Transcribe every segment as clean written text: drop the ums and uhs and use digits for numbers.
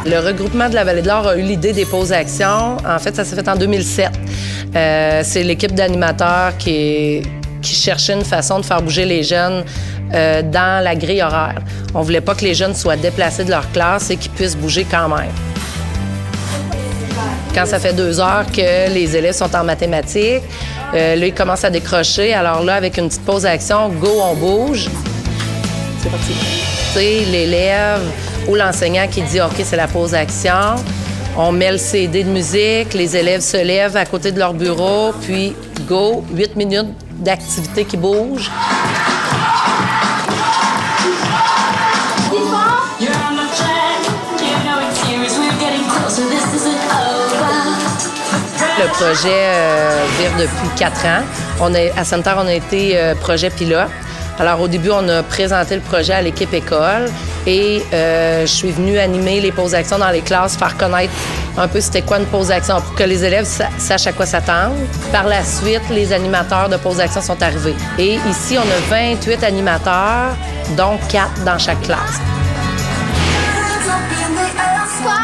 Le regroupement de la Vallée de l'Or a eu l'idée des pauses actions. En fait, ça s'est fait en 2007. C'est l'équipe d'animateurs qui cherchait une façon de faire bouger les jeunes dans la grille horaire. On voulait pas que les jeunes soient déplacés de leur classe et qu'ils puissent bouger quand même. Quand ça fait 2 heures que les élèves sont en mathématiques, là, ils commencent à décrocher. Alors là, avec une petite pause d'action, go, on bouge. C'est parti. Tu sais, l'élève ou l'enseignant qui dit « OK, c'est la pause d'action ». On met le CD de musique, les élèves se lèvent à côté de leur bureau, puis go, 8 minutes d'activité qui bouge. Le projet vire depuis 4 ans. À Sainte-Terre, on a été projet pilote. Alors, au début, on a présenté le projet à l'équipe école et je suis venue animer les pauses d'action dans les classes, faire connaître un peu c'était quoi une pause d'action pour que les élèves sachent à quoi s'attendre. Par la suite, les animateurs de pause d'action sont arrivés. Et ici, on a 28 animateurs, dont 4 dans chaque classe.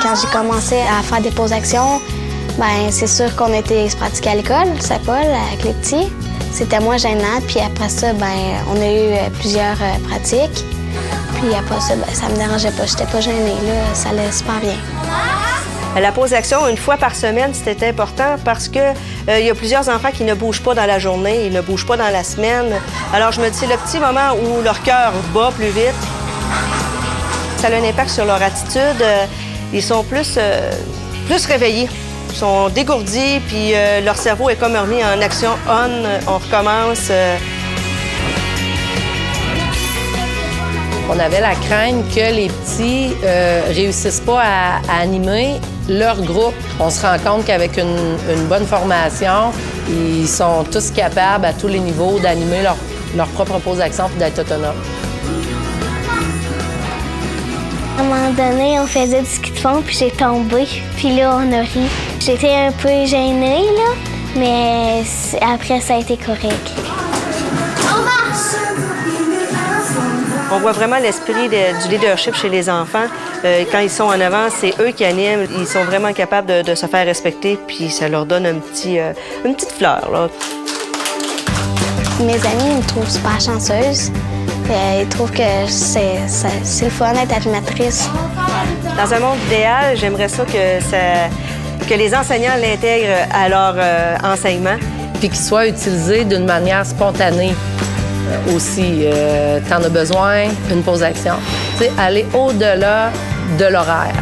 Quand j'ai commencé à faire des pauses d'action, ben c'est sûr qu'on était se pratiquer à l'école, Saint-Paul, avec les petits. C'était moins gênant, puis après ça, ben on a eu plusieurs pratiques. Puis après ça, ben, ça me dérangeait pas, j'étais pas gênée, là, ça allait super bien. La pause d'action, une fois par semaine, c'était important parce que il y a plusieurs enfants qui ne bougent pas dans la journée, ils ne bougent pas dans la semaine. Alors je me dis, c'est le petit moment où leur cœur bat plus vite. Ça a un impact sur leur attitude. Ils sont plus réveillés. Ils sont dégourdis, puis leur cerveau est comme remis en action on recommence. On avait la crainte que les petits réussissent pas à animer leur groupe. On se rend compte qu'avec une bonne formation, ils sont tous capables à tous les niveaux d'animer leur propre pause d'action et d'être autonomes. À un moment donné, on faisait du ski de fond, puis j'ai tombé. Puis là, on a ri. J'étais un peu gênée, là, mais après, ça a été correct. On voit vraiment l'esprit du leadership chez les enfants. Quand ils sont en avant, c'est eux qui animent. Ils sont vraiment capables de se faire respecter, puis ça leur donne une petite fleur, là. Mes amis me trouvent super chanceuse. Ils trouvent que c'est le fun d'être animatrice. Dans un monde idéal, j'aimerais ça que les enseignants l'intègrent à leur enseignement. Puis qu'il soit utilisé d'une manière spontanée aussi. T'en as besoin, une pause d'action. Tu sais, aller au-delà de l'horaire.